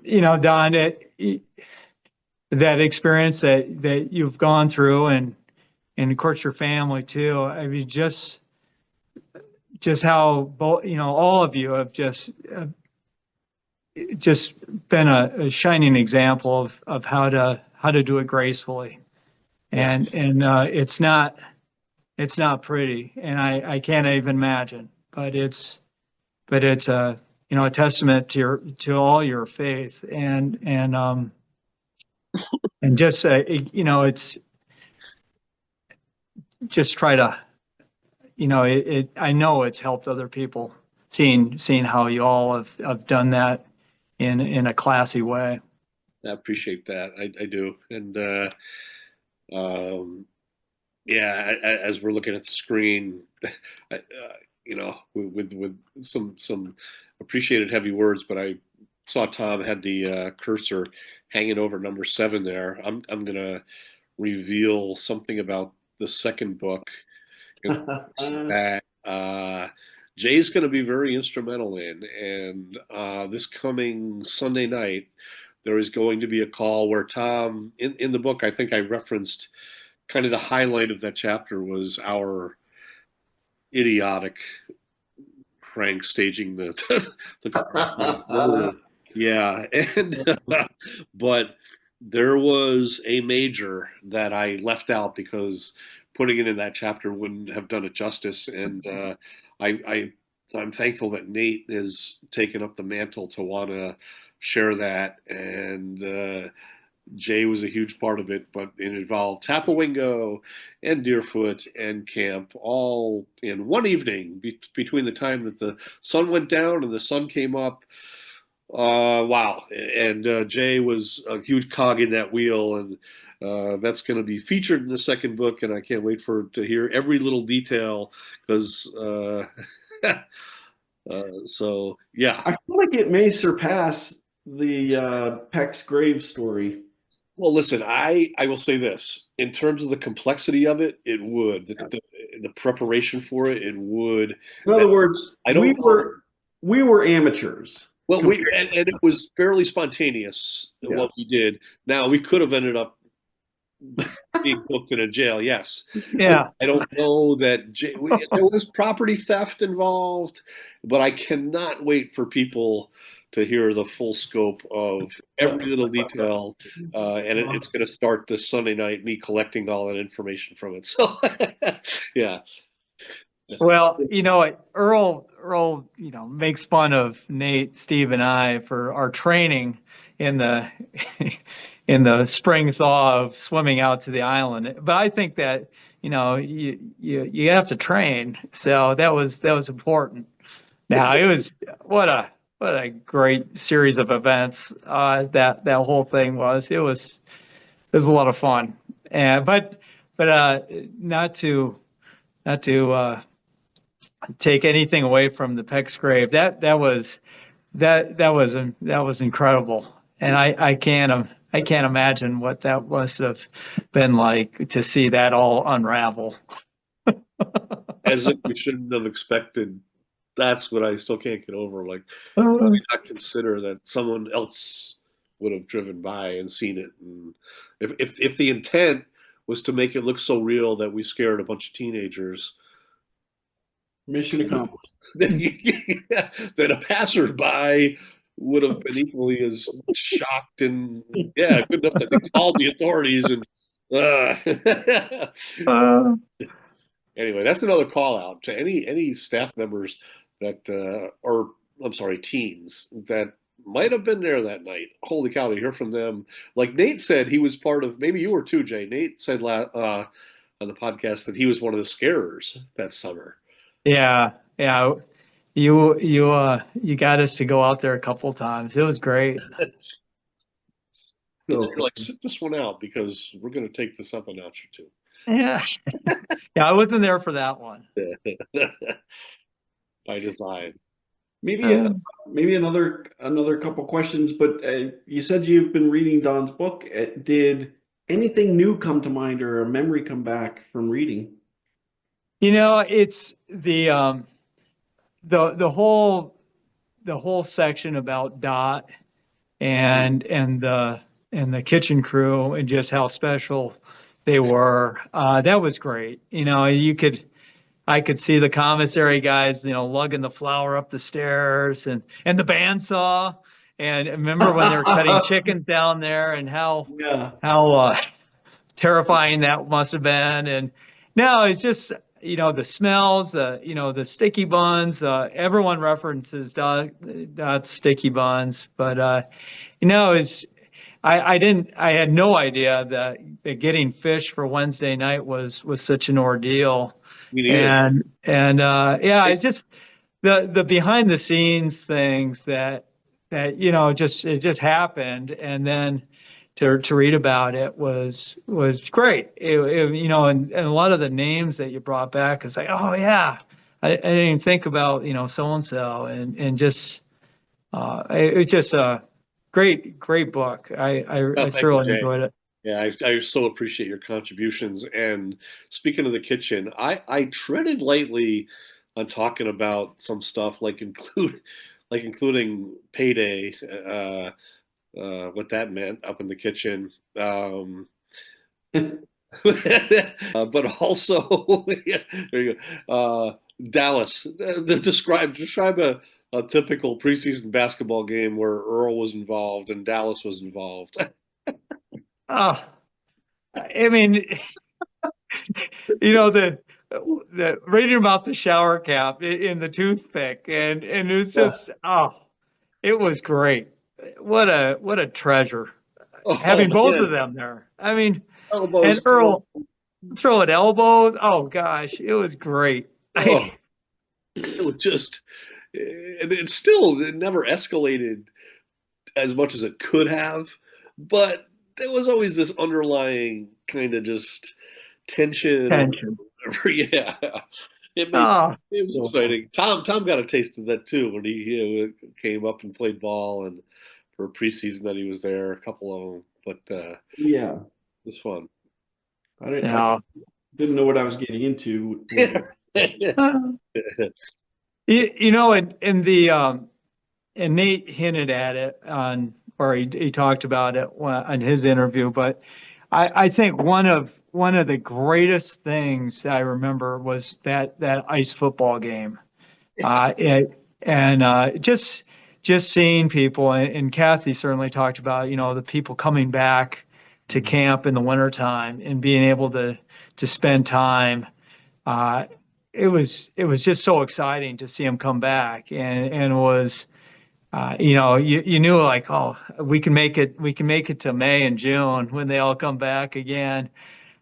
Well, Don, that experience that you've gone through, and of course your family too. I mean, just how both, all of you have just been a shining example of how to do it gracefully. Yeah. And it's not pretty, and I can't even imagine, but it's a testament to all your faith, and just it's just try to, I know it's helped other people, seeing how you all have done that in a classy way. I appreciate that. I do. And um, yeah, as we're looking at the screen, with some appreciated heavy words, but I saw Tom had the cursor hanging over number 7 there. I'm gonna reveal something about the second book that Jay's going to be very instrumental in. And this coming Sunday night, there is going to be a call where Tom, in the book, I think I referenced kind of the highlight of that chapter was our idiotic prank staging the murder. Yeah, and but there was a major that I left out because putting it in that chapter wouldn't have done it justice. And I I'm thankful that Nate has taken up the mantle to want to share that. And Jay was a huge part of it, but it involved Tapawingo and Deerfoot and camp all in one evening between the time that the sun went down and the sun came up. Wow. And Jay was a huge cog in that wheel. And that's going to be featured in the second book. And I can't wait to hear every little detail because, so yeah. I feel like it may surpass the Peck's grave story. Well, listen, I will say this. In terms of the complexity of it, it would. The preparation for it, it would. In other words, I we don't know. were amateurs. Well, Compared, and it was fairly spontaneous yeah. what we did. Now, we could have ended up being booked in a jail, yes. Yeah. I don't know that there was property theft involved, but I cannot wait for people to hear the full scope of every little detail. And it's going to start this Sunday night, me collecting all that information from it. So, yeah. Well, Earl, makes fun of Nate, Steve, and I for our training in the in the spring thaw of swimming out to the island. But I think that, you have to train. So that was important. Now it was what a great series of events, that whole thing was. It was a lot of fun. And but not to take anything away from the Peck's grave. That was incredible, and I can't imagine what that must have been like to see that all unravel. As if we shouldn't have expected. That's what I still can't get over. Like, Uh, not consider that someone else would have driven by and seen it. And if the intent was to make it look so real that we scared a bunch of teenagers, Mission accomplished. then a passerby would have been equally as shocked and yeah, good enough that they called the authorities and uh, anyway, that's another call out to any staff members that or I'm sorry, teens that might have been there that night. Holy cow, to hear from them. Like Nate said, he was part of. Maybe you were too, Jay. Nate said on the podcast that he was one of the scarers that summer. yeah, yeah. You got us to go out there a couple times. It was great. And then So you're like, sit this one out because we're going to take this up a notch or Yeah, yeah. I wasn't there for that one. two by design. maybe Uh, maybe another couple questions, but you said you've been reading Don's book. Did anything new come to mind or a memory come back from reading? it's the whole section about Dot. and the kitchen crew and just how special they were. That was great. I could see the commissary guys, lugging the flour up the stairs and the bandsaw. And remember when they were cutting chickens down there and Yeah. how terrifying that must have been. And no, it's just, the smells, the sticky buns, everyone references Dot's sticky buns, but, it's, I had no idea that getting fish for Wednesday night was such an ordeal. Me neither. Yeah, it's just the behind the scenes things that it just happened, and then to read about it was great. And a lot of the names that you brought back is like, oh yeah, I didn't even think about so and so, and just it's just a great book. I Thank you, thoroughly Jay. enjoyed it. Yeah, I so appreciate your contributions. And speaking of the kitchen, I treaded lightly on talking about some stuff including payday, what that meant up in the kitchen. But also, yeah, there you go. Dallas. Describe a typical preseason basketball game where Earl was involved and Dallas was involved. Oh, I mean, the reading about the shower cap in the toothpick, and it's just it was great. What a treasure Oh having both of man, them there. I mean, and elbows thrown. Earl throwing elbows. Oh gosh, it was great. Oh, it was just, and it never escalated as much as it could have, but there was always this underlying kind of just tension or Tension. whatever. Yeah, it made Oh, it was exciting. Tom got a taste of that too when he came up and played ball, and for preseason that he was there, a couple of them, but Yeah. it was fun. I yeah. didn't know what I was getting into. In the and Nate hinted at it or he talked about it on his interview, but I think one of the greatest things that I remember was that ice football game. Just seeing people, and Kathy certainly talked about, the people coming back to camp in the wintertime and being able to spend time. Uh, it was just so exciting to see them come back, and it was you knew like, oh, we can make it to May and June when they all come back again.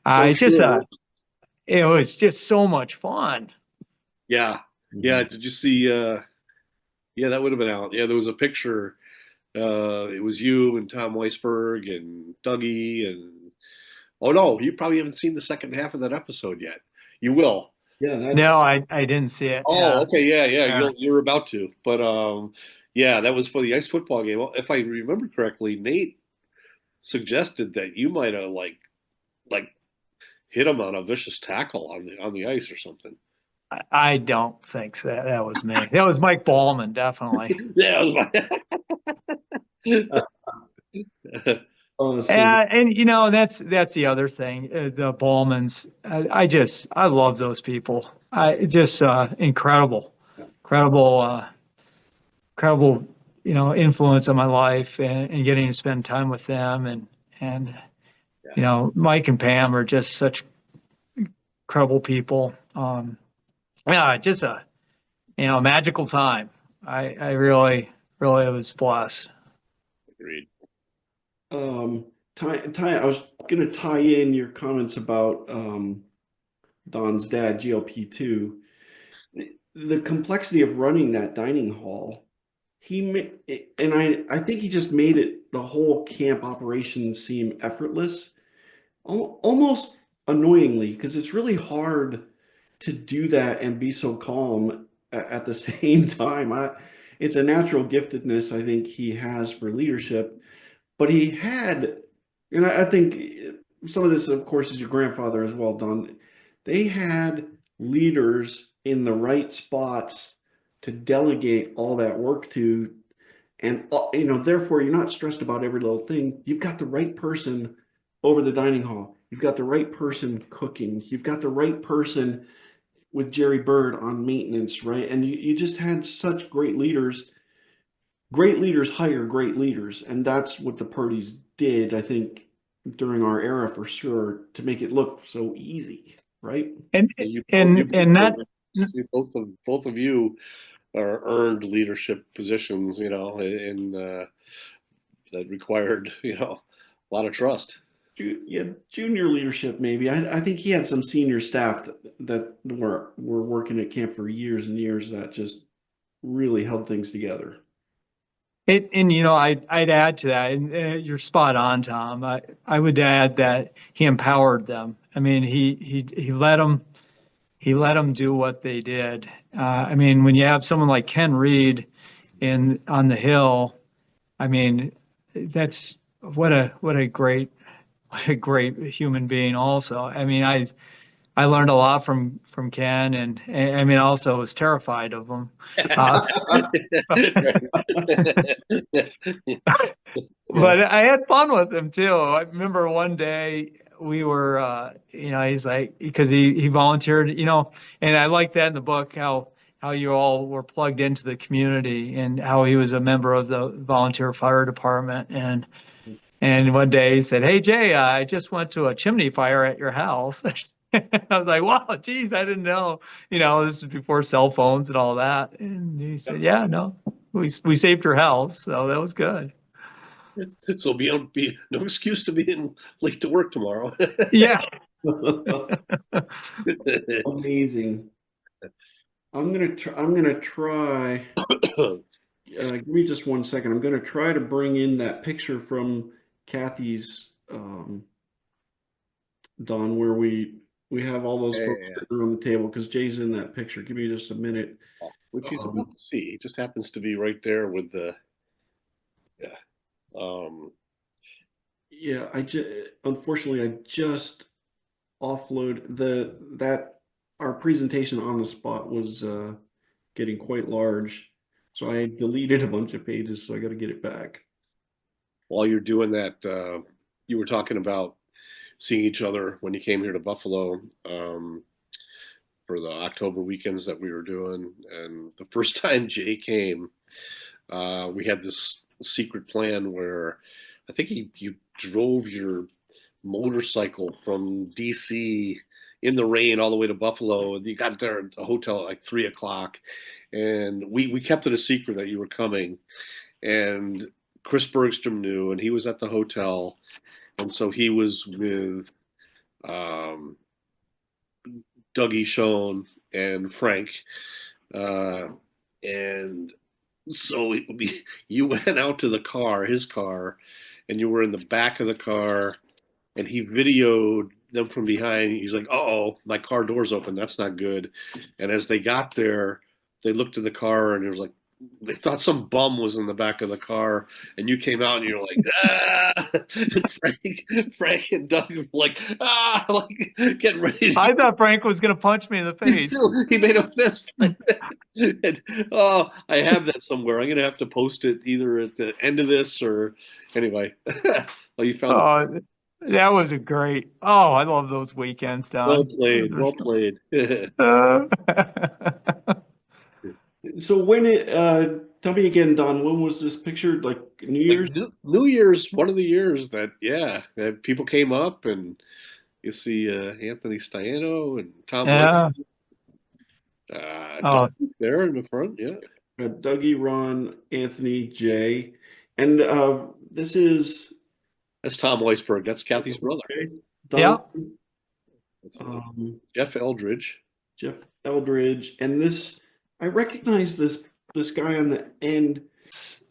Oh, It just sure. it was just so much fun. Yeah. Yeah. Did you see? Yeah, that would have been out. Yeah, there was a picture. It was you and Tom Weisberg and Dougie and oh no, you probably haven't seen the second half of that episode yet. You will. Yeah, No, that's I didn't see it. Oh, Yeah, okay, yeah, yeah. you're about to. But yeah, that was for the ice football game. Well, if I remember correctly, Nate suggested that you might have like hit him on a vicious tackle on the ice or something. I don't think so. That was me. That was Mike Ballman, definitely. Yeah, it was honestly. And that's the other thing. The Ballmans. I love those people. I just incredible, incredible. Influence on my life, and getting to spend time with them, and Mike and Pam are just such incredible people. Yeah, just a magical time. I really was blessed. agreed. I was gonna tie in your comments about Don's dad, GLP2. The complexity of running that dining hall. I think he just made the whole camp operation seem effortless, almost annoyingly, because it's really hard to do that and be so calm at the same time. It's a natural giftedness I think he has for leadership, but he had, and I think some of this, of course, is your grandfather as well, Don. They had leaders in the right spots to delegate all that work to, And therefore you're not stressed about every little thing. You've got the right person over the dining hall. You've got the right person cooking. You've got the right person with Jerry Bird on maintenance, right? And you just had such great leaders. Great leaders hire great leaders, and that's what the Purdy's did, I think, during our era for sure, to make it look so easy, right? And You, and you and not both of you are earned leadership positions, in that required, a lot of trust. Yeah, junior leadership maybe. I think he had some senior staff that were working at camp for years and years that just really held things together. and I'd add to that, and you're spot on, Tom. I would add that he empowered them. I mean, he let them do what they did. I mean, when you have someone like Ken Reed in on the Hill, I mean, that's what a great human being. Also, I mean, I learned a lot from Ken, and I mean, also was terrified of him. But I had fun with him too. I remember one day we were, he's like, because he volunteered, and I like that in the book, how you all were plugged into the community and how he was a member of the volunteer fire department. And one day he said, "Hey Jay, I just went to a chimney fire at your house." I was like, "Wow, geez, I didn't know." This was before cell phones and all that. And he said, "Yeah, no, we saved your house, so that was good." So be no excuse to being late to work tomorrow. Yeah. Amazing. I'm gonna try. Give me just 1 second. I'm gonna try to bring in that picture from Kathy's Don, where we have all those folks Yeah. sitting around the table because Jay's in that picture. Give me just a minute. Which he's about to see. He just happens to be right there with the yeah. Yeah, unfortunately I just offload that our presentation on the spot was getting quite large, so I deleted a bunch of pages, so I got to get it back. While you're doing that, you were talking about seeing each other when you came here to Buffalo for the October weekends that we were doing. And the first time Jay came, we had this secret plan where I think you drove your motorcycle from DC in the rain all the way to Buffalo, and you got there at a hotel at like 3 o'clock. And we kept it a secret that you were coming. And Chris Bergstrom knew, and he was at the hotel, and so he was with um, Dougie Schoen and Frank, uh, and so you went out to the car, his car, and you were in the back of the car, and he videoed them from behind. He's like, "Uh-oh, my car door's open. That's not good." And as they got there, they looked in the car, and it was like they thought some bum was in the back of the car, and you came out, and you're like, "Ah!" And Frank and Doug were like, "Ah!" Like getting ready. I thought Frank was going to punch me in the face. He made a fist. And, oh, I have that somewhere. I'm gonna have to post it either at the end of this or anyway. Oh, you found it. Oh, that was a great. Oh, I love those weekends, Well Don. played. Well played. Uh, So tell me again, Don, when was this picture? Like New Like Year's? New Year's, one of the years that people came up and you see Anthony Staiano and Tom yeah. Oh, Doug there in the front. Yeah, Dougie, Ron, Anthony, Jay, and this is that's Tom Weisberg. That's Kathy's brother. okay, yeah. Don, That's, Jeff Eldridge. Jeff Eldridge, and this I recognize this guy on the end.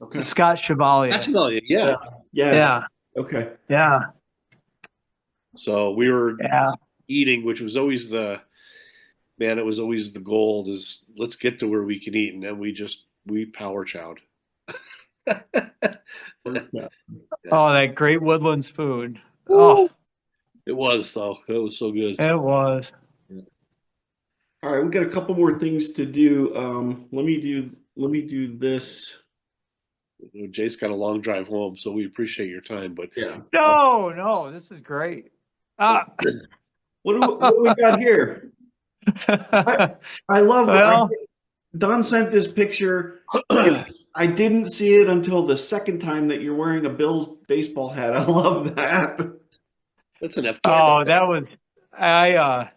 Okay. Scott Chevalier. Actually, yeah. Yes. Yeah. Okay. Yeah. So we were Yeah. eating, which was always man, it was always the goal is let's get to where we can eat. And then we power chowed. Oh, that great Woodlands food. Oh, It was though. It was so good. it was. All right, we've got a couple more things to do. Let me do this Jay's got a long drive home, so we appreciate your time. But Yeah. No, this is great. Ah. What do we got here? I love Well, Don sent this picture, and I didn't see it until the second time that you're wearing a Bills baseball hat. I love that. that's an oh, Afghanistan. that was I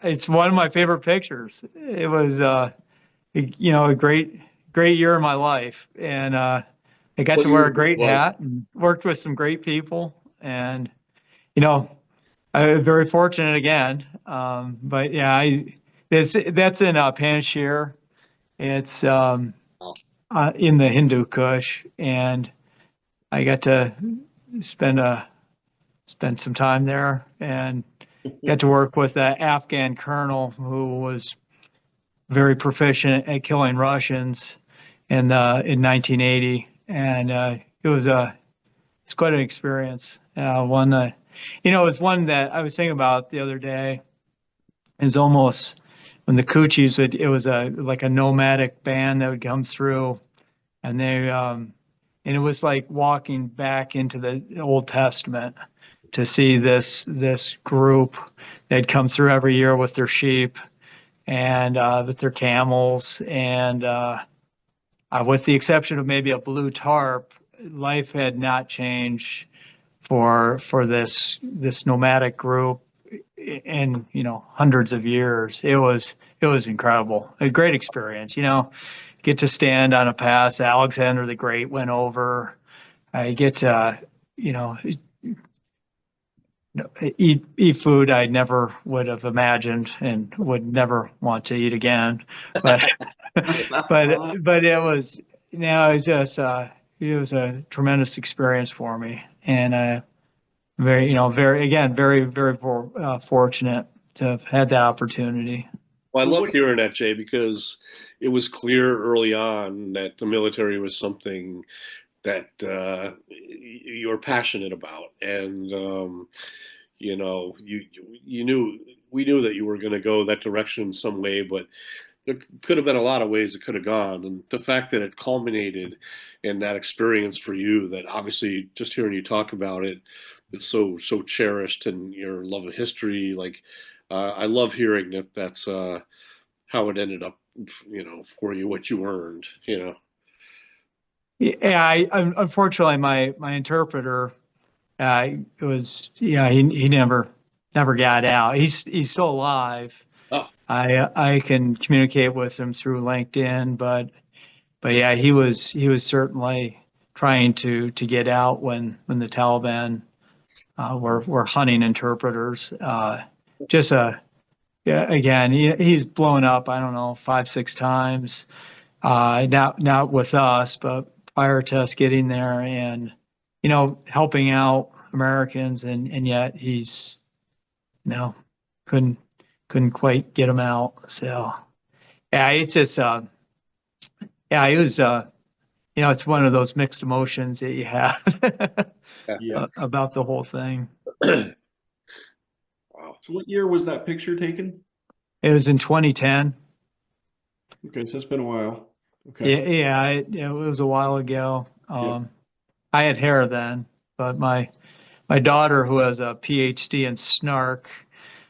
it's one of my favorite pictures. It was a great year of my life, and I got What to year wear a great was? hat and worked with some great people, and you know I was very fortunate again. But yeah, that's in Panjshir. It's Oh, in the Hindu Kush, and I got to spend a spent some time there and got to work with an Afghan colonel who was very proficient at killing Russians in 1980, and it's quite an experience. One that it was one that I was thinking about the other day. Is almost when the Coochies would it was a like a nomadic band that would come through, and and it was like walking back into the Old Testament to see this group. They'd come through every year with their sheep and with their camels, and with the exception of maybe a blue tarp, life had not changed for this nomadic group in hundreds of years. It was incredible, a great experience. Get to stand on a pass Alexander the Great went over. I get to eat food I never would have imagined and would never want to eat again. But but it was it was just it was a tremendous experience for me, and very again very fortunate to have had that opportunity. well, I love What hearing that, Jay, because it was clear early on that the military was something that you were passionate about, and you knew we knew that you were going to go that direction in some way, but there could have been a lot of ways it could have gone, and the fact that it culminated in that experience for you, that obviously just hearing you talk about it, it's so cherished, and your love of history, like I love hearing that that's how it ended up, for you, what you earned, Yeah, unfortunately my interpreter it was he never got out. He's still alive. Oh, I can communicate with him through LinkedIn, but yeah, he was certainly trying to get out when the Taliban were hunting interpreters. Just yeah, again, he's blown up. I don't know 5 6 times. Not with us, but prior to us getting there, and helping out Americans, and yet he's no couldn't couldn't quite get him out. So yeah, it's just yeah, it was it's one of those mixed emotions that you have yeah. Yeah. about the whole thing. Wow. So what year was that picture taken? It was in 2010. Okay, so it's been a while. Yeah, Okay. it was a while ago. Yeah. I had hair then, but my daughter, who has a PhD in snark,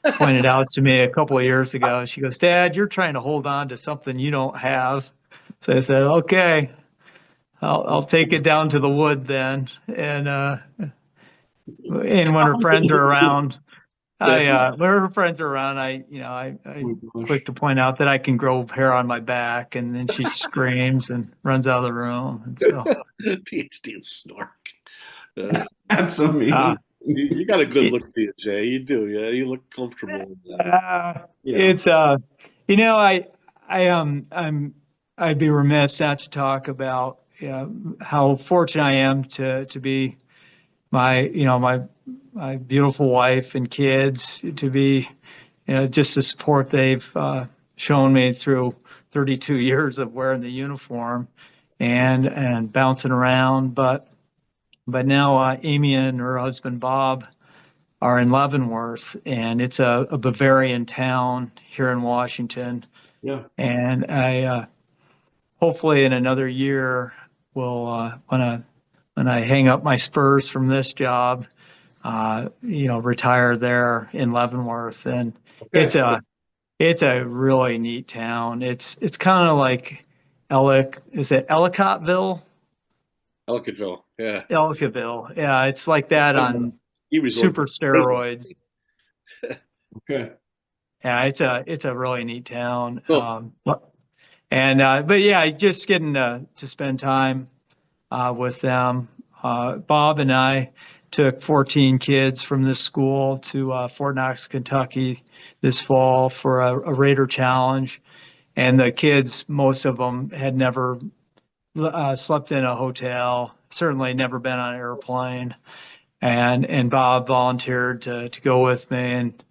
pointed out to me a couple of years ago. She goes, "Dad, you're trying to hold on to something you don't have." So I said, "Okay, I'll take it down to the wood then." And when her friends are around, Yeah. when her friends are around, I Oh my gosh. quick to point out that I can grow hair on my back, and then she screams and runs out of the room. And so, PhD in snark. Uh, That's uh, amazing. you got a good it, look to you, Jay. You do, yeah. You look comfortable with that. Yeah. it's I'd be remiss not to talk about how fortunate I am to be my beautiful wife and kids, to be just the support they've shown me through 32 years of wearing the uniform and bouncing around. But now Amy and her husband Bob are in Leavenworth, and it's a Bavarian town here in Washington. Yeah. And I hopefully in another year when I hang up my spurs from this job, retire there in Leavenworth. And it's Okay. a really neat town. It's kind of like is it Ellicottville? Ellicottville, yeah. Ellicottville. Yeah, it's like that on Ski resort. super steroids. Okay. Yeah, it's a really neat town. Cool. But yeah, just getting to spend time with them. Bob and I took 14 kids from this school to Fort Knox, Kentucky this fall for a Raider Challenge. And the kids, most of them had never slept in a hotel, certainly never been on an airplane. And Bob volunteered to go with me, and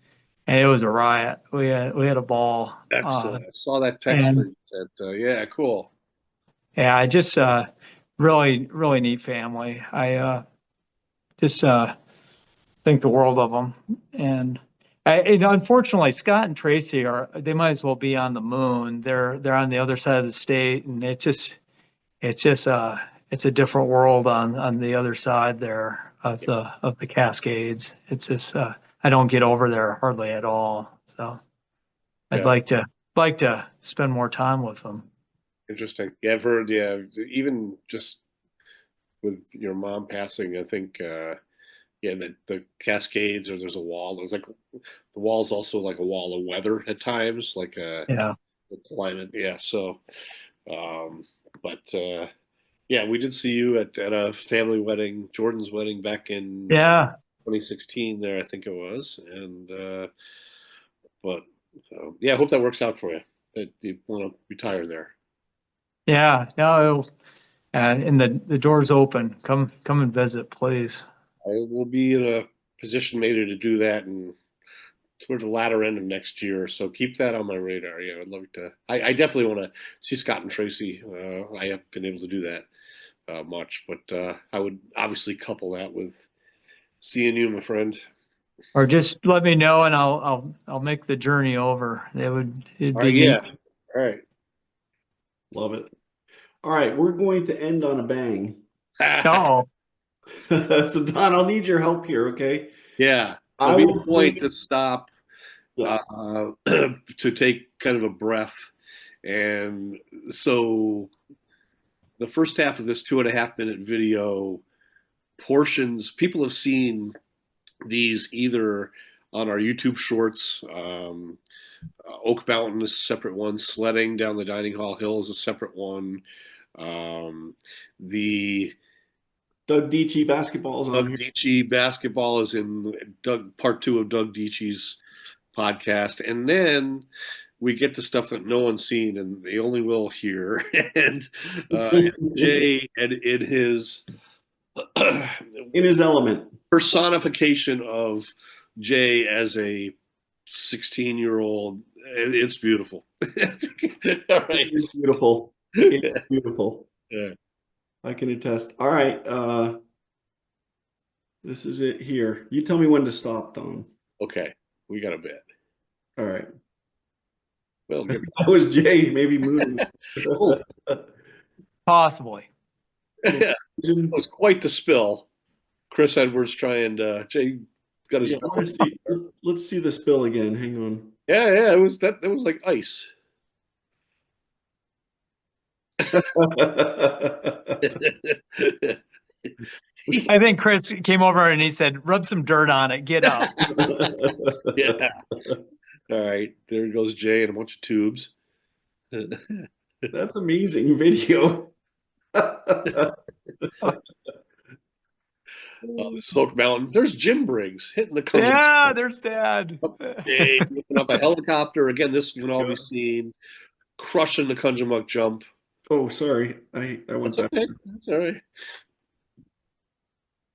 it was a riot. We had a ball. Excellent. I saw that text And that you sent. Yeah, cool. yeah, I just really, really neat family. I just think the world of them. And unfortunately, Scott and Tracy they might as well be on the moon. They're on the other side of the state, and it's a different world on the other side there of the Cascades. It's just I don't get over there hardly at all. So I'd Yeah. like to spend more time with them. Interesting. Yeah, I've heard, yeah, even just with your mom passing, I think, yeah, the Cascades, or there's a wall. There's like the wall's also like a wall of weather at times, like Yeah. the climate. Yeah. So, um, but yeah, we did see you at a family wedding, Jordan's wedding back in Yeah. 2016 there, I think it was. And but yeah, I hope that works out for you. That you want to retire there. Yeah. No, and the door's open. Come and visit, please. I will be in a position maybe to do that and toward the latter end of next year. So keep that on my radar. Yeah, I'd love to. I definitely want to see Scott and Tracy. I haven't been able to do that much, but I would obviously couple that with seeing you, my friend. Or just let me know, and I'll make the journey over. It'd All be right, neat. yeah. All right. Love it. All right, we're going to end on a bang. Oh, So Don, I'll need your help here, okay? Yeah. I There'll be will a point bring- to stop Yeah. to take kind of a breath. And so the first half of this 2.5 minute video portions, people have seen these either on our YouTube shorts. Oak Mountain is a separate one. Sledding down the Dining Hall Hill is a separate one. The Doug Dietschy basketball is on Doug here. Dietschy basketball is in part 2 of Doug Dietschy's podcast, and then we get to stuff that no one's seen and they only will hear. And Jay and in his In his element. personification of Jay as a 16-year-old, it's beautiful. All right. It's beautiful. It's beautiful. Yeah. I can attest. All right. This is it here. You tell me when to stop, Don. Okay, we got a bit. All right. Well, good. That was Jay, maybe mooning. possibly. It was quite the spill. Chris Edwards trying to Jay got his Yeah, let's see the spill again. Hang on. yeah, it was like ice. I think Chris came over and he said, "Rub some dirt on it. Get up." Yeah. All right, there goes Jay and a bunch of tubes. That's amazing video. Oak Mountain. There's Jim Briggs hitting the country. Yeah, there's Dad. Jay looking up a helicopter. Again, this can all be seen. Crushing the Kunjamuck jump. Oh, sorry. I went That's back. okay. That's all right.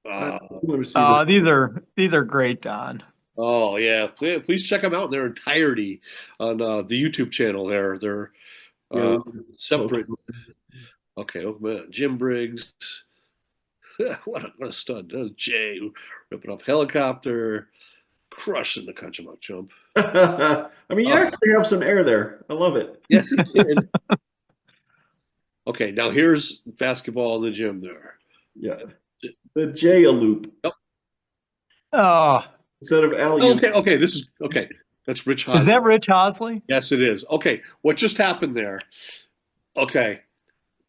I want to see this. These are great, Don. Oh yeah, please check them out in their entirety on the YouTube channel. They're Yeah. separate. Okay, Jim Briggs. what a stud! There's Jay ripping off helicopter, crushing the Kunjamuck jump. I mean, you actually have some air there. I love it. Yes, he did. Okay, now here's basketball in the gym there. Yeah. The J a loop Yep. Oh, instead of alley-oop. Okay, this is okay. That's Rich is Hodge. that Rich Hosley? Yes, it is. Okay, what just happened there? Okay,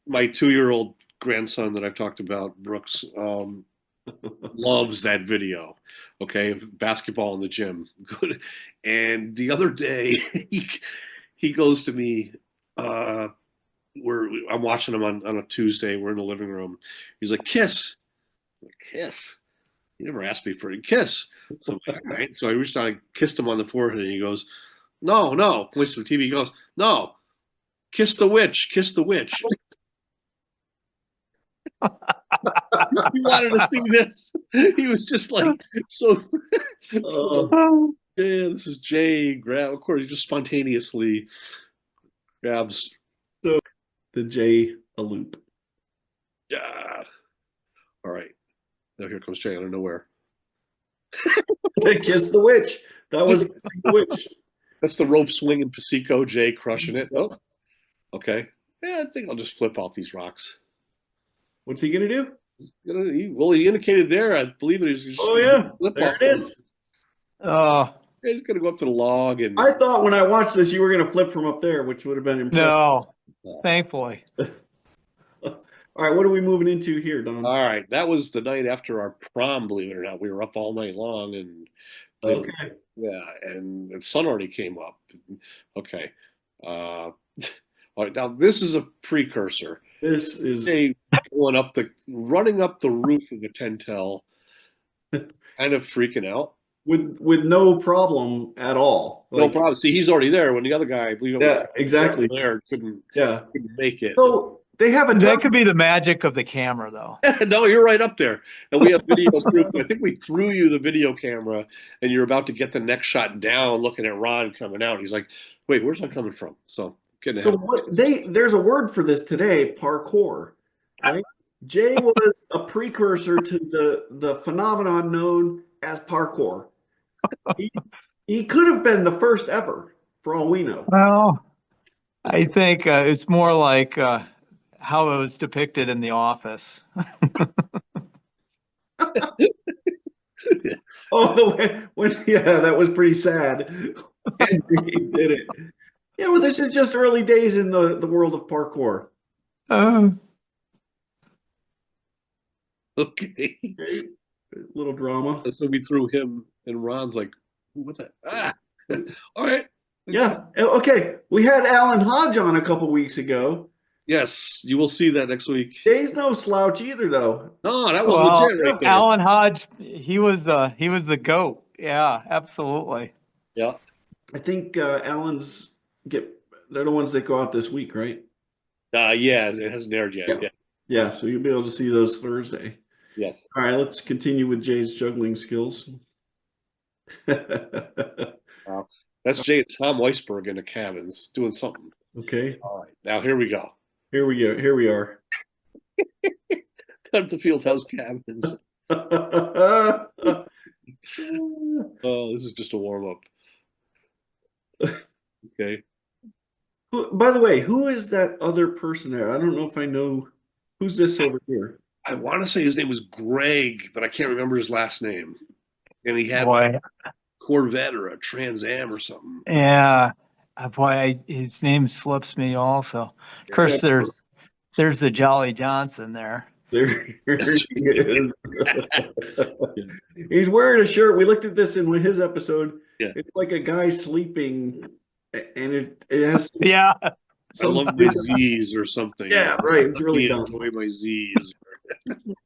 my 2-year-old grandson that I've talked about, Brooks, loves that video. Okay, of basketball in the gym. Good. And the other day, he goes to me. I'm watching him on a Tuesday. We're in the living room. He's like, "Kiss, kiss." He never asked me for a kiss. So I'm like, all right. So I reached out and kissed him on the forehead. And he goes, "No, no." Points to the TV. He goes, "No, kiss the witch, kiss the witch." He wanted to see this. He was just like so. So Oh, yeah, this is Jay. Grab, of course, he just spontaneously grabs. The J a loop. Yeah. All right. Now here comes Jay out of nowhere. Kiss the witch. That was Kiss the witch. That's the rope swing in Pasico. Jay crushing it. Oh, okay. Yeah, I think I'll just flip off these rocks. What's he gonna do? He indicated there. I believe it was just Oh yeah, flip there off. it is. oh, He's gonna go up to the log and I thought when I watched this, you were gonna flip from up there, which would have been impressive. no, thankfully. All right, what are we moving into here, Don? all right. That was the night after our prom. Believe it or not, we were up all night long and played. Okay. Yeah, and the sun already came up. Okay. All right. Now this is a precursor. This is Jay running up the roof of a tentel, kind of freaking out. with no problem at all. No problem. See, he's already there when the other guy, I believe it Yeah, was exactly. there, couldn't Yeah. make it. So they have a That could be the magic of the camera, though. No, you're right up there. And we have video proof. I think we threw you the video camera and you're about to get the next shot down looking at Ron coming out. He's like, wait, where's that coming from? So getting So ahead. what there's a word for this today, parkour. Right? Jay was a precursor to the phenomenon known as parkour. He could have been the first ever, for all we know. Well, I think it's more like how it was depicted in The Office. Oh, the way when yeah, that was pretty sad. And he did it. Yeah, well, this is just early days in the world of parkour. Uh, Okay. Okay. Little drama. So we threw him and Ron's like, what the? Ah. All right. Yeah. Okay. We had Alan Hodge on a couple weeks ago. Yes, you will see that next week. Jay's no slouch either, though. No, that was well, legit right there. Alan Hodge, he was the GOAT. Yeah, absolutely. Yeah. I think Alan's they're the ones that go out this week, right? Yeah, it hasn't aired yet. Yeah. Yeah. Yeah, so you'll be able to see those Thursday. Yes. All right, let's continue with Jay's juggling skills. That's Jay and Tom Weisberg in the cabins doing something. Okay, All right. Now here we go. here we go. Here we are. At the Fieldhouse cabins. Who Oh, this is just a warm up. Okay. By the way, who is that other person there? I don't know if I know. Who's this over here? I want to say his name was Greg, but I can't remember his last name. And he had Boy, a Corvette or a Trans Am or something. yeah. Boy, his name slips me also. Of course, there's the Jolly Johnson there. There he is. He's wearing a shirt. We looked at this in his episode. Yeah. It's like a guy sleeping, and it has Yeah. I love my Z's or something. Yeah, right. It's really I dumb. enjoy my Z's.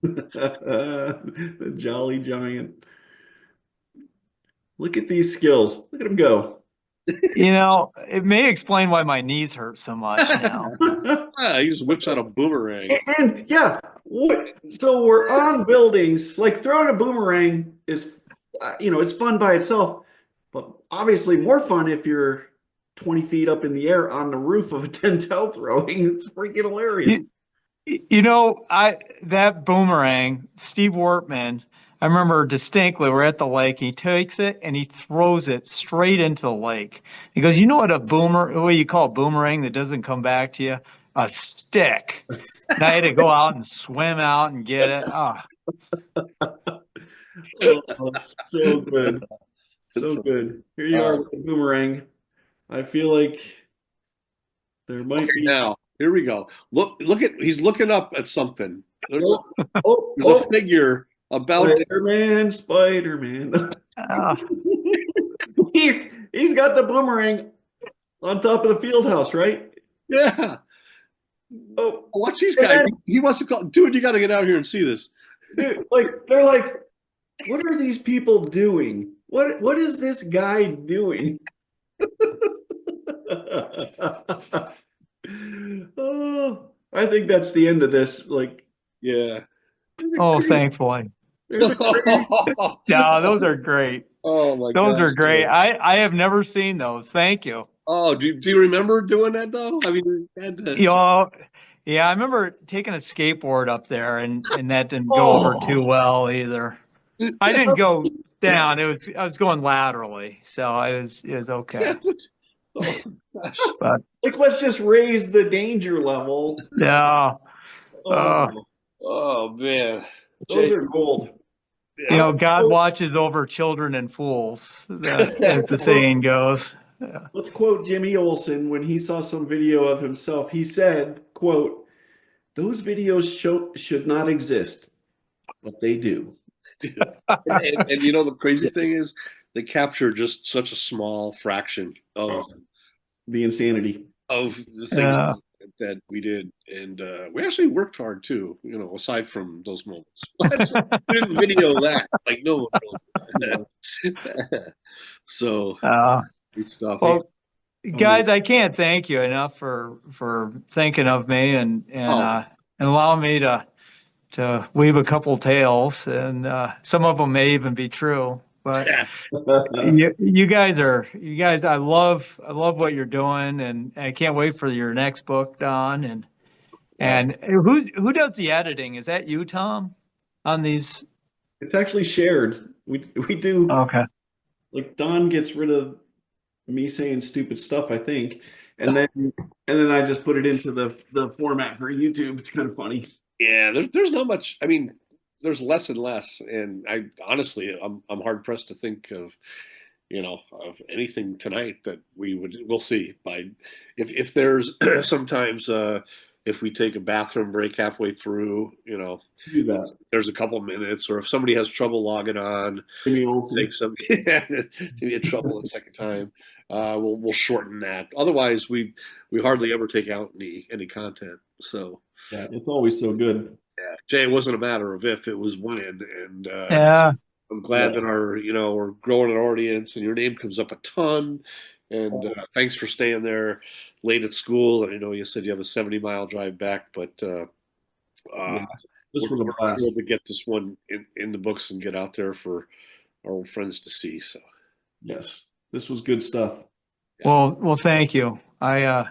The Jolly Giant. Look at these skills. Look at him go. It may explain why my knees hurt so much now. He just whips out a boomerang. And yeah, so we're on buildings. Like throwing a boomerang is, it's fun by itself, but obviously more fun if you're 20 feet up in the air on the roof of a tentel throwing. It's freaking hilarious. That boomerang, Steve Wortman, I remember distinctly, we're at the lake, he takes it and he throws it straight into the lake. He goes, you know what you call a boomerang that doesn't come back to you? a stick. And I had to go out and swim out and get it. Oh, Oh, so good. So good. Here you are with the boomerang. I feel like there might Okay, be. now here we go. Look at he's looking up at something. There's Oh, oh, a figure about to, Spider-Man, Spider-Man. oh, He's got the boomerang on top of the field house, right? yeah. Oh, Watch these and guys. then, He wants to call, dude. You got to get out here and see this. dude, like they're like, what are these people doing? What is this guy doing? Oh, I think that's the end of this. Like, Yeah. oh, thankfully. there's a crazy. Yeah, those are great. Oh my Those gosh. are great. I have never seen those. Thank you. Oh, do you remember doing that though? I mean, you had to, You know, yeah, I remember taking a skateboard up there and that didn't go over too Oh, well either. I didn't go down. I was going laterally, so it was okay. oh gosh. But like let's just raise the danger level. yeah, Oh, Oh man. those Jay, are gold. you yeah. know, God watches over children and fools, as the saying goes. Yeah. Let's quote Jimmy Olsen when he saw some video of himself. He said, quote, those videos should not exist, but they do. And you know the crazy thing is they capture just such a small fraction The insanity. of the things Yeah. that we did, and we actually worked hard too. You know, aside from those moments, we didn't video that. Like no one really. So good stuff. Well, guys, I can't thank you enough for thinking of me Oh, and allowing me to weave a couple tales, and some of them may even be true. But yeah. you guys. I love what you're doing, and I can't wait for your next book, Don. And who does the editing? Is that you, Tom, on these? It's actually shared. We do Okay. like Don gets rid of me saying stupid stuff, I think, and then I just put it into the format for YouTube. It's kind of funny. Yeah, there's not much. I mean, there's less and less, and I honestly, I'm hard pressed to think of, you know, of anything tonight that we'll see. By if there's sometimes if we take a bathroom break halfway through, you know, Do that. there's a couple minutes, or if somebody has trouble logging on, Jimmy Olsen. take some maybe in trouble the second time. We'll shorten that. Otherwise, we hardly ever take out any content. So. Yeah, it's always so good. Yeah, Jay, it wasn't a matter of if, it was when, and Yeah. I'm glad that we're growing an audience, and your name comes up a ton. And thanks for staying there late at school. And I know you said you have a 70-mile drive back, but Yeah, this was a we're blast. thrilled to get this one in the books and get out there for our old friends to see. So Yes, this was good stuff. Well, thank you. I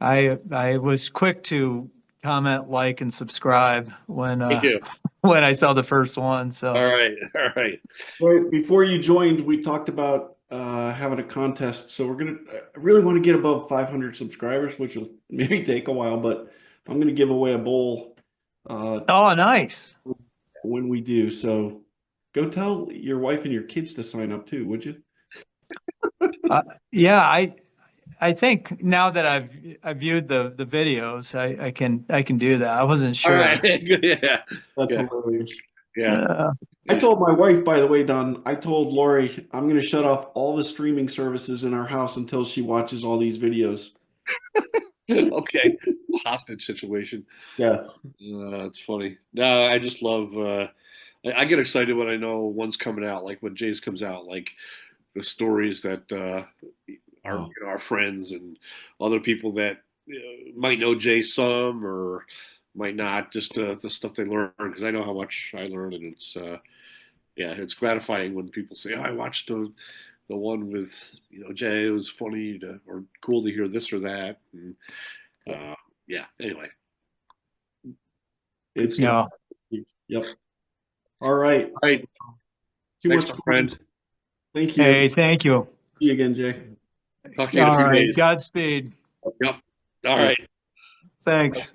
was quick to comment, like, and subscribe thank you. when I saw the first one. So All right, all right. Right, before you joined, we talked about having a contest. So I really want to get above 500 subscribers, which will maybe take a while, but I'm going to give away a bowl oh, nice. when we do. So go tell your wife and your kids to sign up too, would you? Yeah, I think now that I've viewed the videos, I can do that. I wasn't All sure. right, yeah, That's yeah, hilarious. yeah. I told my wife, by the way, Don, I told Lori I'm going to shut off all the streaming services in our house until she watches all these videos. Okay, hostage situation. Yes. That's funny. No, I just love. I get excited when I know one's coming out, like when Jay's comes out, like the stories that our friends and other people that might know Jay some or might not, just the stuff they learn, because I know how much I learn, and it's it's gratifying when people say, "Oh, I watched the one with Jay. It was funny or cool to hear this or that." And, Anyway, It's Yeah. Yep. All right. all right. Too Thanks, much my friend. Thank you. Hey, thank you. See you again, Jay. Talk to you in a All few right. days. Godspeed. Yep. All right. Thanks.